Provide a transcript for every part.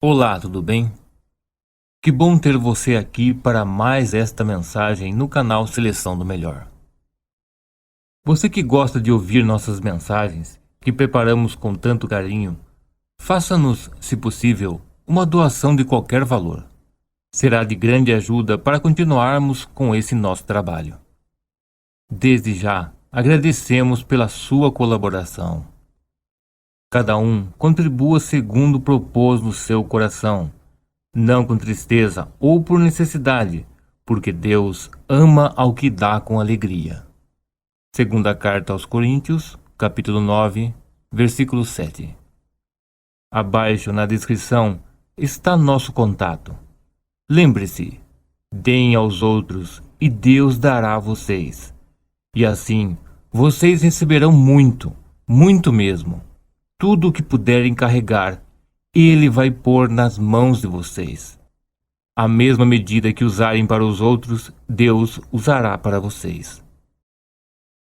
Olá, tudo bem? Que bom ter você aqui para mais esta mensagem no canal Seleção do Melhor. Você que gosta de ouvir nossas mensagens, que preparamos com tanto carinho, faça-nos, se possível, uma doação de qualquer valor. Será de grande ajuda para continuarmos com esse nosso trabalho. Desde já, agradecemos pela sua colaboração. Cada um contribua segundo propôs no seu coração, não com tristeza ou por necessidade, porque Deus ama ao que dá com alegria. Segunda carta aos Coríntios, capítulo 9, versículo 7. Abaixo na descrição está nosso contato. Lembre-se, deem aos outros e Deus dará a vocês. E assim, vocês receberão muito, muito mesmo. Tudo o que puderem carregar, Ele vai pôr nas mãos de vocês. A mesma medida que usarem para os outros, Deus usará para vocês.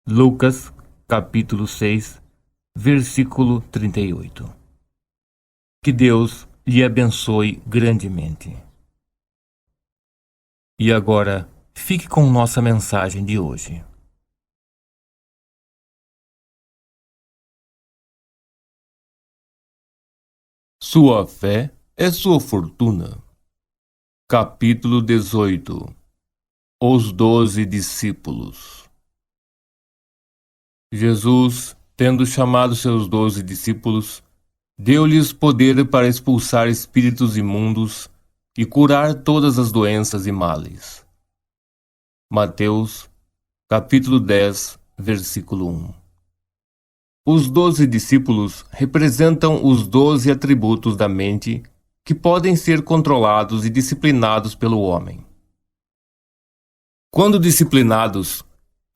Lucas, capítulo 6, versículo 38. Que Deus lhe abençoe grandemente. E agora, fique com nossa mensagem de hoje. Sua fé é sua fortuna. Capítulo 18. Os 12 discípulos. Jesus, tendo chamado seus 12 discípulos, deu-lhes poder para expulsar espíritos imundos e curar todas as doenças e males. Mateus, capítulo 10, versículo 1. Os 12 discípulos representam os 12 atributos da mente que podem ser controlados e disciplinados pelo homem. Quando disciplinados,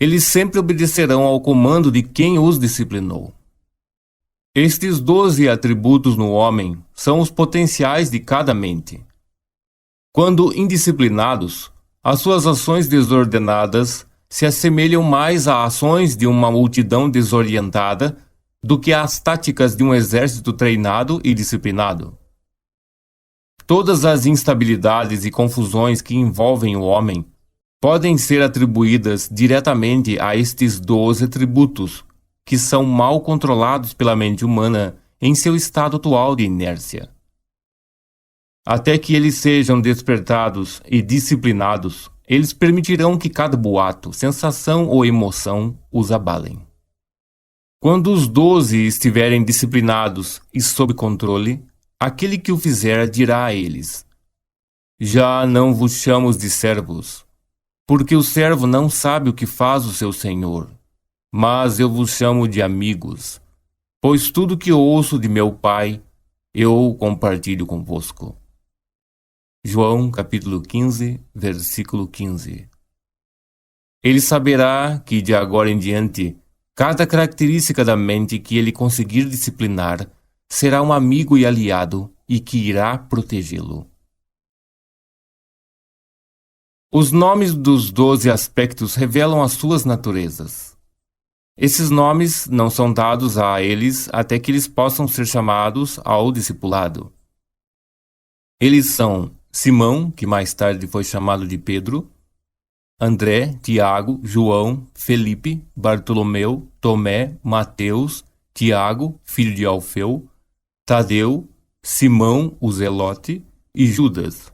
eles sempre obedecerão ao comando de quem os disciplinou. Estes 12 atributos no homem são os potenciais de cada mente. Quando indisciplinados, as suas ações desordenadas se assemelham mais a ações de uma multidão desorientada do que às táticas de um exército treinado e disciplinado. Todas as instabilidades e confusões que envolvem o homem podem ser atribuídas diretamente a estes 12 atributos, que são mal controlados pela mente humana em seu estado atual de inércia. Até que eles sejam despertados e disciplinados, eles permitirão que cada boato, sensação ou emoção os abalem. Quando os 12 estiverem disciplinados e sob controle, aquele que o fizer dirá a eles: Já não vos chamo de servos, porque o servo não sabe o que faz o seu senhor, mas eu vos chamo de amigos, pois tudo que ouço de meu Pai, eu compartilho convosco. João capítulo 15, versículo 15. Ele saberá que de agora em diante, cada característica da mente que ele conseguir disciplinar será um amigo e aliado e que irá protegê-lo. Os nomes dos 12 aspectos revelam as suas naturezas. Esses nomes não são dados a eles até que eles possam ser chamados ao discipulado. Eles são Simão, que mais tarde foi chamado de Pedro, André, Tiago, João, Felipe, Bartolomeu, Tomé, Mateus, Tiago, filho de Alfeu, Tadeu, Simão, o Zelote e Judas.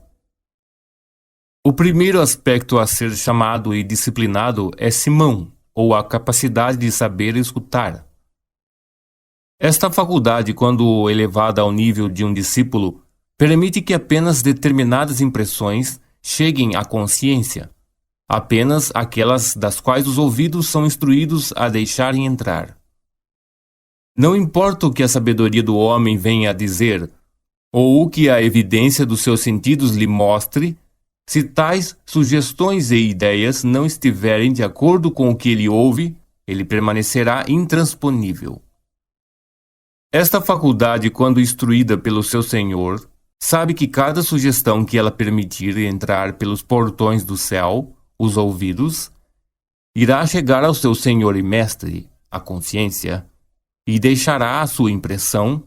O primeiro aspecto a ser chamado e disciplinado é Simão, ou a capacidade de saber escutar. Esta faculdade, quando elevada ao nível de um discípulo, permite que apenas determinadas impressões cheguem à consciência, apenas aquelas das quais os ouvidos são instruídos a deixarem entrar. Não importa o que a sabedoria do homem venha a dizer, ou o que a evidência dos seus sentidos lhe mostre, se tais sugestões e ideias não estiverem de acordo com o que ele ouve, ele permanecerá intransponível. Esta faculdade, quando instruída pelo seu Senhor, sabe que cada sugestão que ela permitir entrar pelos portões do céu, os ouvidos, irá chegar ao seu Senhor e Mestre, a consciência, e deixará a sua impressão,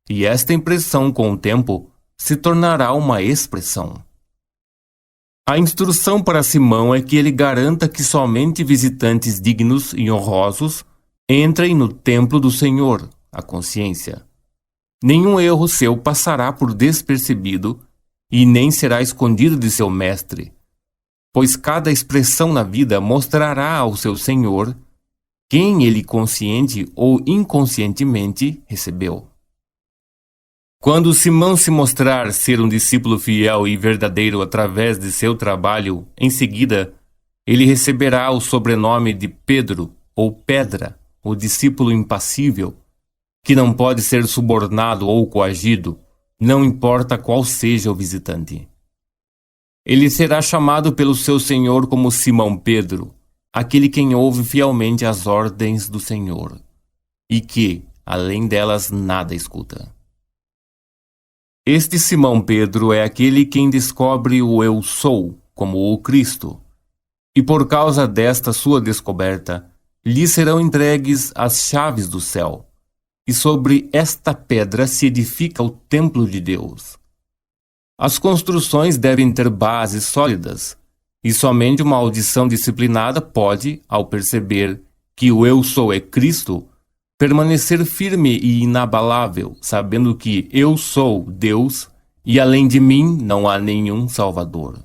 e esta impressão, com o tempo, se tornará uma expressão. A instrução para Simão é que ele garanta que somente visitantes dignos e honrosos entrem no templo do Senhor, a consciência. Nenhum erro seu passará por despercebido e nem será escondido de seu mestre, pois cada expressão na vida mostrará ao seu Senhor quem ele consciente ou inconscientemente recebeu. Quando Simão se mostrar ser um discípulo fiel e verdadeiro através de seu trabalho, em seguida, ele receberá o sobrenome de Pedro ou Pedra, o discípulo impassível, que não pode ser subornado ou coagido, não importa qual seja o visitante. Ele será chamado pelo seu Senhor como Simão Pedro, aquele quem ouve fielmente as ordens do Senhor, e que, além delas, nada escuta. Este Simão Pedro é aquele quem descobre o Eu Sou, como o Cristo, e por causa desta sua descoberta, lhe serão entregues as chaves do céu, e sobre esta pedra se edifica o templo de Deus. As construções devem ter bases sólidas, e somente uma audição disciplinada pode, ao perceber que o Eu Sou é Cristo, permanecer firme e inabalável, sabendo que eu sou Deus e além de mim não há nenhum Salvador.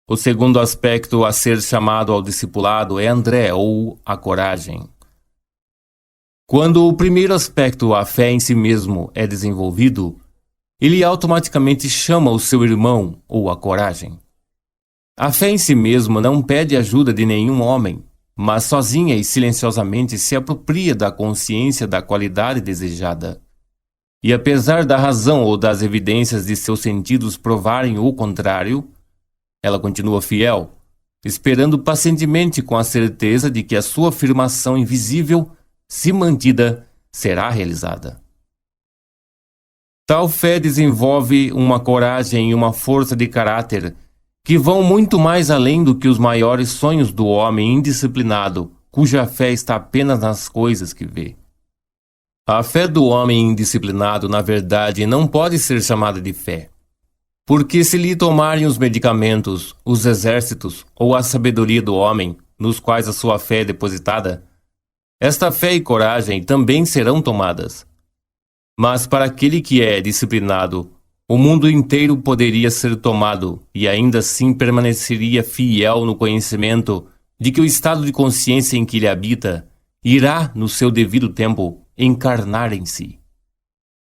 O segundo aspecto a ser chamado ao discipulado é André, ou a coragem. Quando o primeiro aspecto, a fé em si mesmo, é desenvolvido, ele automaticamente chama o seu irmão, ou a coragem. A fé em si mesmo não pede ajuda de nenhum homem, mas sozinha e silenciosamente se apropria da consciência da qualidade desejada. E apesar da razão ou das evidências de seus sentidos provarem o contrário, ela continua fiel, esperando pacientemente com a certeza de que a sua afirmação invisível, se mantida, será realizada. Tal fé desenvolve uma coragem e uma força de caráter que vão muito mais além do que os maiores sonhos do homem indisciplinado, cuja fé está apenas nas coisas que vê. A fé do homem indisciplinado, na verdade, não pode ser chamada de fé, porque se lhe tomarem os medicamentos, os exércitos ou a sabedoria do homem, nos quais a sua fé é depositada, esta fé e coragem também serão tomadas. Mas para aquele que é disciplinado, o mundo inteiro poderia ser tomado e ainda assim permaneceria fiel no conhecimento de que o estado de consciência em que ele habita irá, no seu devido tempo, encarnar em si.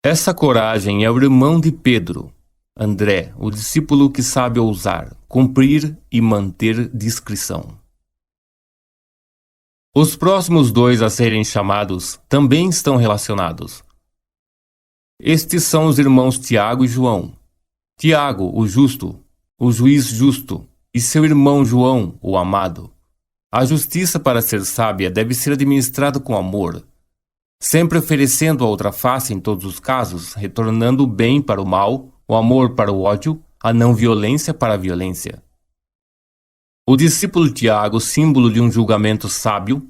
Essa coragem é o irmão de Pedro, André, o discípulo que sabe ousar, cumprir e manter discrição. Os próximos dois a serem chamados também estão relacionados. Estes são os irmãos Tiago e João. Tiago, o justo, o juiz justo, e seu irmão João, o amado. A justiça, para ser sábia, deve ser administrada com amor, sempre oferecendo a outra face em todos os casos, retornando o bem para o mal, o amor para o ódio, a não violência para a violência. O discípulo Tiago, símbolo de um julgamento sábio,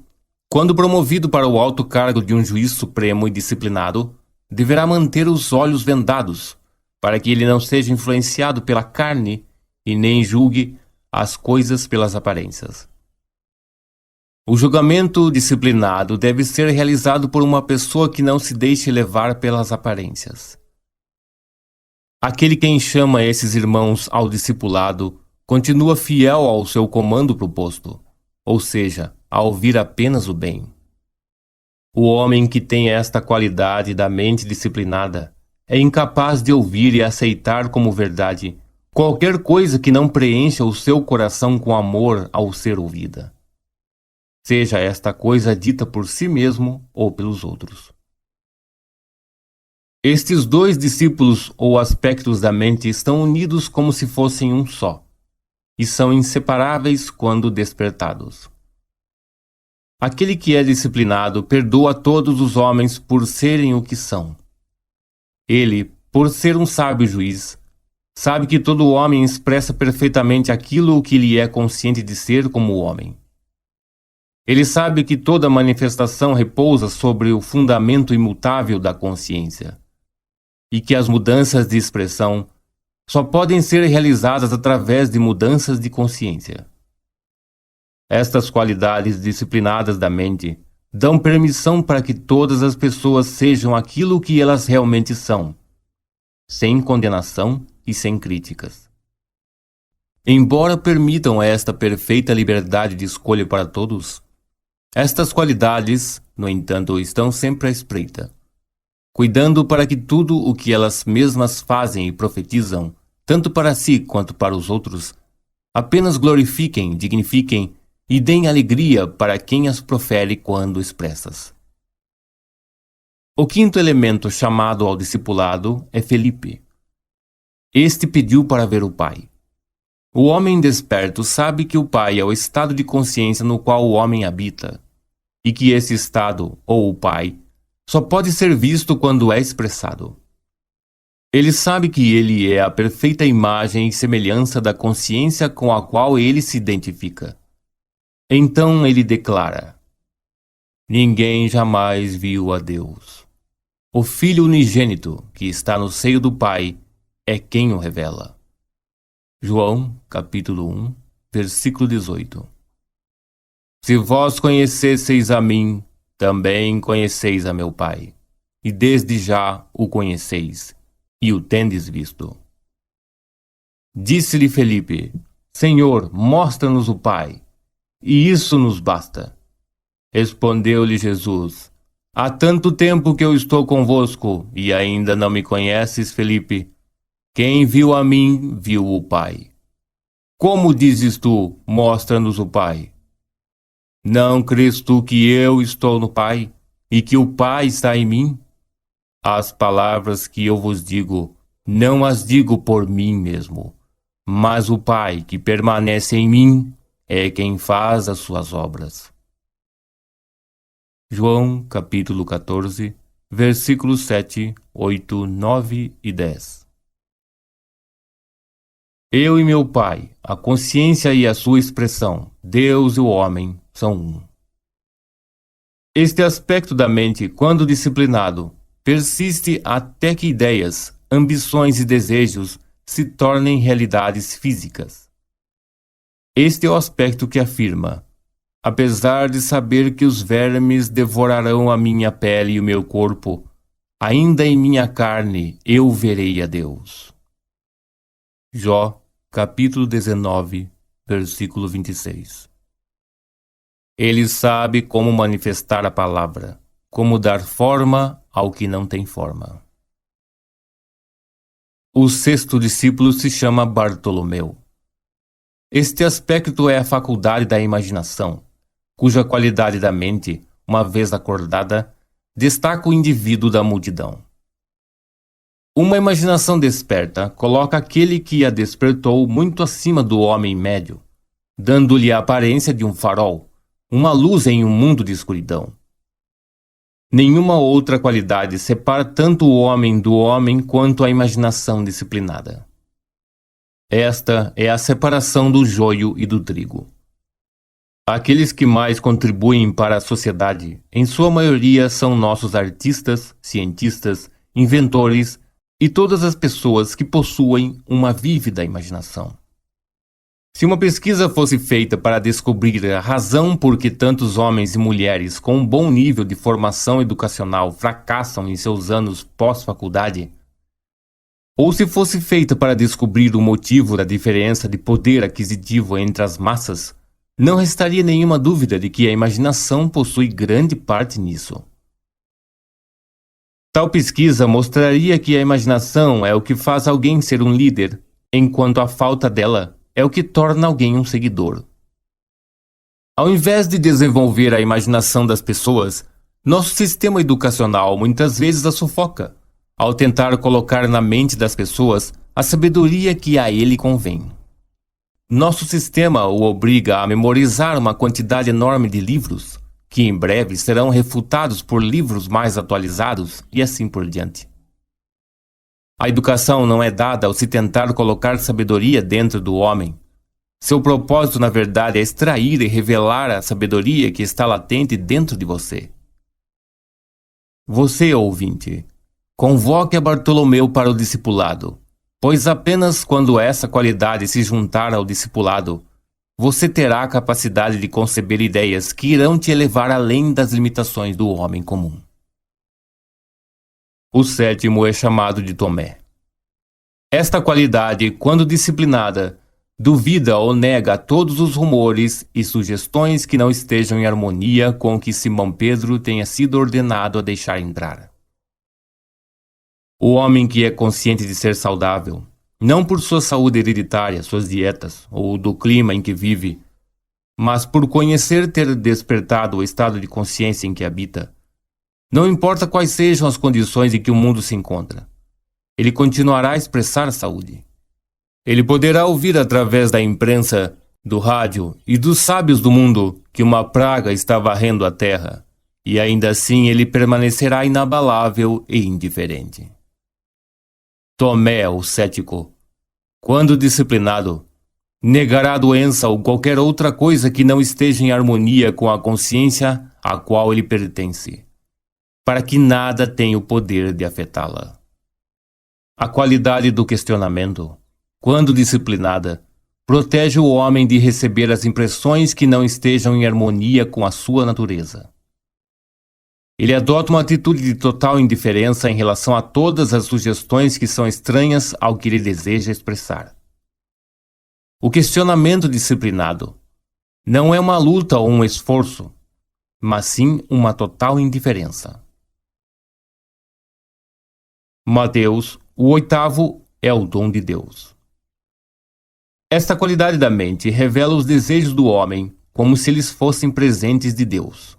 quando promovido para o alto cargo de um juiz supremo e disciplinado, deverá manter os olhos vendados, para que ele não seja influenciado pela carne e nem julgue as coisas pelas aparências. O julgamento disciplinado deve ser realizado por uma pessoa que não se deixe levar pelas aparências. Aquele quem chama esses irmãos ao discipulado continua fiel ao seu comando proposto, ou seja, a ouvir apenas o bem. O homem que tem esta qualidade da mente disciplinada é incapaz de ouvir e aceitar como verdade qualquer coisa que não preencha o seu coração com amor ao ser ouvida, seja esta coisa dita por si mesmo ou pelos outros. Estes dois discípulos ou aspectos da mente estão unidos como se fossem um só, e são inseparáveis quando despertados. Aquele que é disciplinado perdoa todos os homens por serem o que são. Ele, por ser um sábio juiz, sabe que todo homem expressa perfeitamente aquilo que lhe é consciente de ser como homem. Ele sabe que toda manifestação repousa sobre o fundamento imutável da consciência. e que as mudanças de expressão só podem ser realizadas através de mudanças de consciência. Estas qualidades disciplinadas da mente dão permissão para que todas as pessoas sejam aquilo que elas realmente são, sem condenação e sem críticas. Embora permitam esta perfeita liberdade de escolha para todos, estas qualidades, no entanto, estão sempre à espreita, cuidando para que tudo o que elas mesmas fazem e profetizam, tanto para si quanto para os outros, apenas glorifiquem, dignifiquem e deem alegria para quem as profere quando expressas. O quinto elemento chamado ao discipulado é Felipe. Este pediu para ver o Pai. O homem desperto sabe que o Pai é o estado de consciência no qual o homem habita, e que esse estado, ou o Pai, só pode ser visto quando é expressado. Ele sabe que ele é a perfeita imagem e semelhança da consciência com a qual ele se identifica. Então ele declara: ninguém jamais viu a Deus. O Filho unigênito, que está no seio do Pai, é quem o revela. João, capítulo 1, versículo 18. Se vós conhecesseis a mim, também conheceis a meu Pai, e desde já o conheceis, e o tendes visto. Disse-lhe Felipe: Senhor, mostra-nos o Pai, e isso nos basta. Respondeu-lhe Jesus: há tanto tempo que eu estou convosco, e ainda não me conheces, Felipe? Quem viu a mim, viu o Pai. Como dizes tu, mostra-nos o Pai? Não crês tu que eu estou no Pai, e que o Pai está em mim? As palavras que eu vos digo, não as digo por mim mesmo, mas o Pai que permanece em mim é quem faz as suas obras. João, capítulo 14, versículos 7, 8, 9 e 10. Eu e meu Pai, a consciência e a sua expressão, Deus e o homem, são um. Este aspecto da mente, quando disciplinado, persiste até que ideias, ambições e desejos se tornem realidades físicas. Este é o aspecto que afirma: apesar de saber que os vermes devorarão a minha pele e o meu corpo, ainda em minha carne eu verei a Deus. Jó, capítulo 19, versículo 26. Ele sabe como manifestar a palavra, como dar forma ao que não tem forma. O sexto discípulo se chama Bartolomeu. Este aspecto é a faculdade da imaginação, cuja qualidade da mente, uma vez acordada, destaca o indivíduo da multidão. Uma imaginação desperta coloca aquele que a despertou muito acima do homem médio, dando-lhe a aparência de um farol, uma luz em um mundo de escuridão. Nenhuma outra qualidade separa tanto o homem do homem quanto a imaginação disciplinada. Esta é a separação do joio e do trigo. Aqueles que mais contribuem para a sociedade, em sua maioria, são nossos artistas, cientistas, inventores e todas as pessoas que possuem uma vívida imaginação. Se uma pesquisa fosse feita para descobrir a razão por que tantos homens e mulheres com um bom nível de formação educacional fracassam em seus anos pós-faculdade, ou se fosse feita para descobrir o motivo da diferença de poder aquisitivo entre as massas, não restaria nenhuma dúvida de que a imaginação possui grande parte nisso. Tal pesquisa mostraria que a imaginação é o que faz alguém ser um líder, enquanto a falta dela é o que torna alguém um seguidor. Ao invés de desenvolver a imaginação das pessoas, nosso sistema educacional muitas vezes a sufoca, ao tentar colocar na mente das pessoas a sabedoria que a ele convém. Nosso sistema o obriga a memorizar uma quantidade enorme de livros, que em breve serão refutados por livros mais atualizados e assim por diante. A educação não é dada ao se tentar colocar sabedoria dentro do homem. Seu propósito, na verdade, é extrair e revelar a sabedoria que está latente dentro de você. Você, ouvinte, Convoque a Bartolomeu para o discipulado, pois apenas quando essa qualidade se juntar ao discipulado, você terá a capacidade de conceber ideias que irão te elevar além das limitações do homem comum. O sétimo é chamado de Tomé. Esta qualidade, quando disciplinada, duvida ou nega todos os rumores e sugestões que não estejam em harmonia com o que Simão Pedro tenha sido ordenado a deixar entrar. O homem que é consciente de ser saudável, não por sua saúde hereditária, suas dietas ou do clima em que vive, mas por conhecer ter despertado o estado de consciência em que habita, não importa quais sejam as condições em que o mundo se encontra, ele continuará a expressar a saúde. Ele poderá ouvir através da imprensa, do rádio e dos sábios do mundo que uma praga está varrendo a terra, e ainda assim ele permanecerá inabalável e indiferente. Tomé, o cético, quando disciplinado, negará a doença ou qualquer outra coisa que não esteja em harmonia com a consciência a qual ele pertence, para que nada tenha o poder de afetá-la. A qualidade do questionamento, quando disciplinada, protege o homem de receber as impressões que não estejam em harmonia com a sua natureza. Ele adota uma atitude de total indiferença em relação a todas as sugestões que são estranhas ao que ele deseja expressar. O questionamento disciplinado não é uma luta ou um esforço, mas sim uma total indiferença. Mateus, o oitavo, é o dom de Deus. Esta qualidade da mente revela os desejos do homem como se eles fossem presentes de Deus.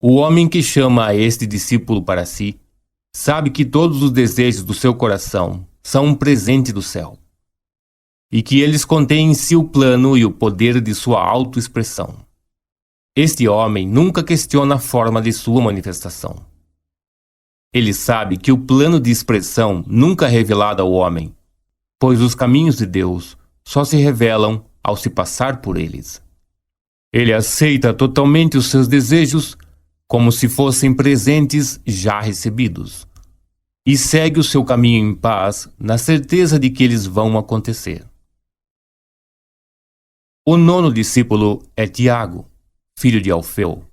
O homem que chama a este discípulo para si, sabe que todos os desejos do seu coração são um presente do céu, e que eles contêm em si o plano e o poder de sua autoexpressão. Este homem nunca questiona a forma de sua manifestação. Ele sabe que o plano de expressão nunca é revelado ao homem, pois os caminhos de Deus só se revelam ao se passar por eles. Ele aceita totalmente os seus desejos como se fossem presentes já recebidos, e segue o seu caminho em paz, na certeza de que eles vão acontecer. O nono discípulo é Tiago, filho de Alfeu.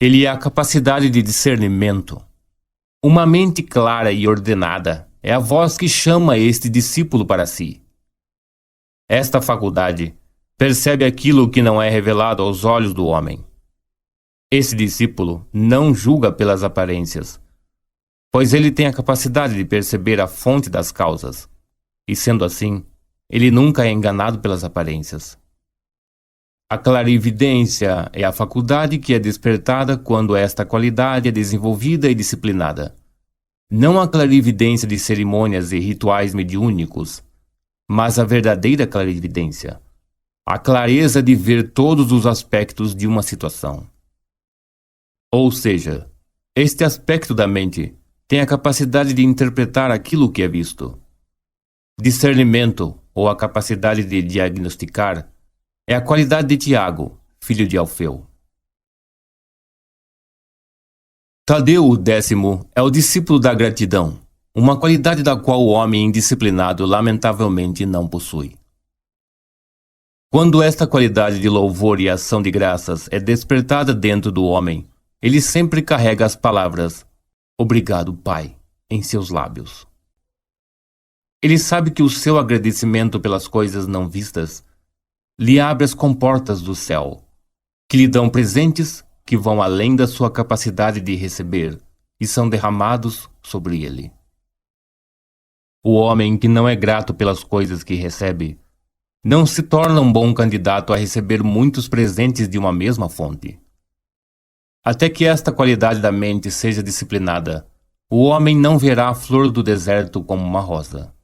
Ele é a capacidade de discernimento. Uma mente clara e ordenada é a voz que chama este discípulo para si. Esta faculdade percebe aquilo que não é revelado aos olhos do homem. Esse discípulo não julga pelas aparências, pois ele tem a capacidade de perceber a fonte das causas, e sendo assim, ele nunca é enganado pelas aparências. A clarividência é a faculdade que é despertada quando esta qualidade é desenvolvida e disciplinada. Não a clarividência de cerimônias e rituais mediúnicos, mas a verdadeira clarividência, a clareza de ver todos os aspectos de uma situação. Ou seja, este aspecto da mente tem a capacidade de interpretar aquilo que é visto. Discernimento, ou a capacidade de diagnosticar, é a qualidade de Tiago, filho de Alfeu. Tadeu, o 10º, é o discípulo da gratidão, uma qualidade da qual o homem indisciplinado lamentavelmente não possui. Quando esta qualidade de louvor e ação de graças é despertada dentro do homem, ele sempre carrega as palavras "Obrigado, Pai" em seus lábios. Ele sabe que o seu agradecimento pelas coisas não vistas lhe abre as comportas do céu, que lhe dão presentes que vão além da sua capacidade de receber e são derramados sobre ele. O homem que não é grato pelas coisas que recebe não se torna um bom candidato a receber muitos presentes de uma mesma fonte. Até que esta qualidade da mente seja disciplinada, o homem não verá a flor do deserto como uma rosa.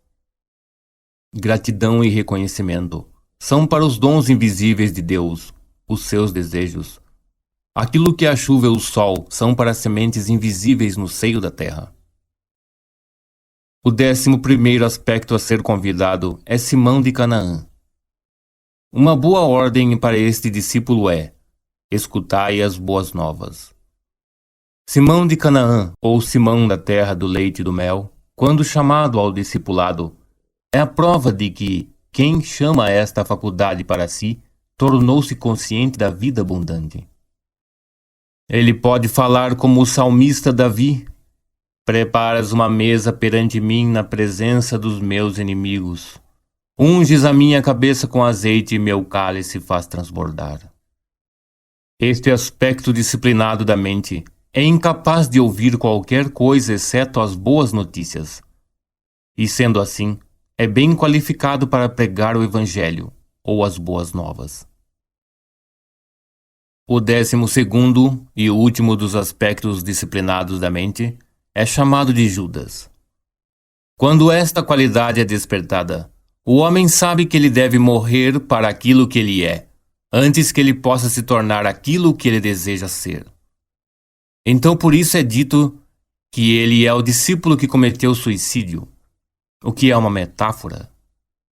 Gratidão e reconhecimento são para os dons invisíveis de Deus, os seus desejos. Aquilo que a chuva e o sol são para as sementes invisíveis no seio da terra. O 11º aspecto a ser convidado é Simão de Canaã. Uma boa ordem para este discípulo é: escutai as boas novas. Simão de Canaã, ou Simão da terra do leite e do mel, quando chamado ao discipulado, é a prova de que quem chama esta faculdade para si tornou-se consciente da vida abundante. Ele pode falar como o salmista Davi: preparas uma mesa perante mim na presença dos meus inimigos. Unges a minha cabeça com azeite e meu cálice faz transbordar. Este aspecto disciplinado da mente é incapaz de ouvir qualquer coisa exceto as boas notícias. E sendo assim, é bem qualificado para pregar o Evangelho ou as boas novas. O 12º e último dos aspectos disciplinados da mente é chamado de Judas. Quando esta qualidade é despertada, o homem sabe que ele deve morrer para aquilo que ele é, antes que ele possa se tornar aquilo que ele deseja ser. Então por isso é dito que ele é o discípulo que cometeu suicídio, o que é uma metáfora,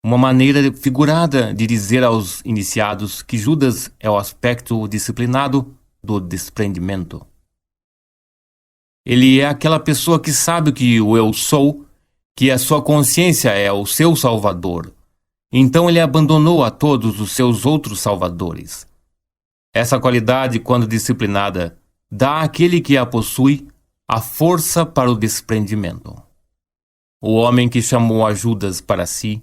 uma maneira figurada de dizer aos iniciados que Judas é o aspecto disciplinado do desprendimento. Ele é aquela pessoa que sabe que o eu sou, que a sua consciência é o seu salvador. Então ele abandonou a todos os seus outros salvadores. Essa qualidade, quando disciplinada, dá àquele que a possui a força para o desprendimento. O homem que chamou a Judas para si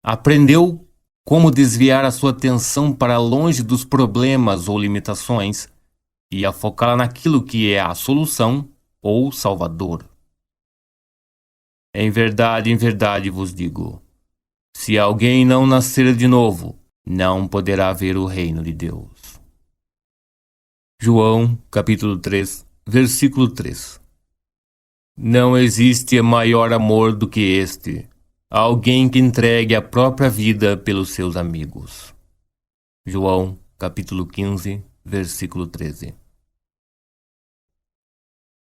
aprendeu como desviar a sua atenção para longe dos problemas ou limitações e a focá-la naquilo que é a solução ou Salvador. Em verdade vos digo, se alguém não nascer de novo, não poderá ver o reino de Deus. João, capítulo 3, versículo 3. Não existe maior amor do que este, alguém que entregue a própria vida pelos seus amigos. João, capítulo 15, versículo 13.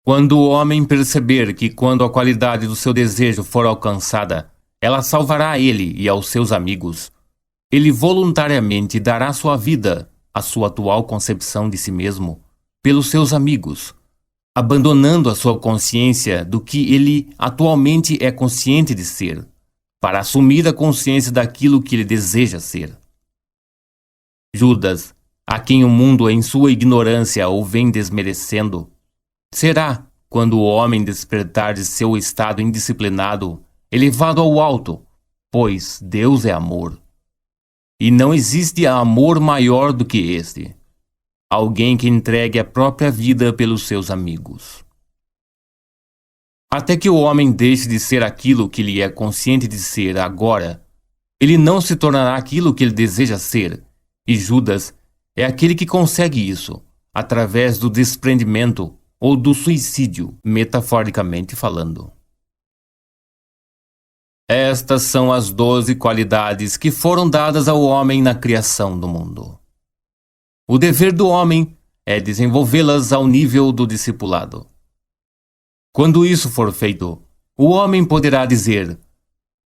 Quando o homem perceber que quando a qualidade do seu desejo for alcançada, ela salvará a ele e aos seus amigos, ele voluntariamente dará sua vida, a sua atual concepção de si mesmo, pelos seus amigos, abandonando a sua consciência do que ele atualmente é consciente de ser, para assumir a consciência daquilo que ele deseja ser. Judas, a quem o mundo em sua ignorância o vem desmerecendo, será, quando o homem despertar de seu estado indisciplinado, elevado ao alto, pois Deus é amor. E não existe amor maior do que este, alguém que entregue a própria vida pelos seus amigos. Até que o homem deixe de ser aquilo que ele é consciente de ser agora, ele não se tornará aquilo que ele deseja ser, e Judas é aquele que consegue isso, através do desprendimento ou do suicídio, metaforicamente falando. Estas são as 12 qualidades que foram dadas ao homem na criação do mundo. O dever do homem é desenvolvê-las ao nível do discipulado. Quando isso for feito, o homem poderá dizer: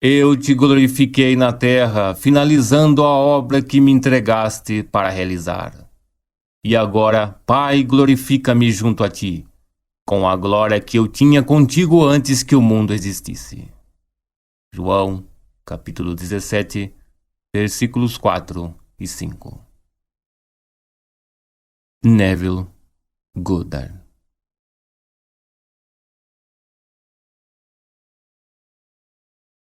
eu te glorifiquei na terra, finalizando a obra que me entregaste para realizar. E agora, Pai, glorifica-me junto a ti, com a glória que eu tinha contigo antes que o mundo existisse. João, capítulo 17, versículos 4 e 5. Neville Goddard.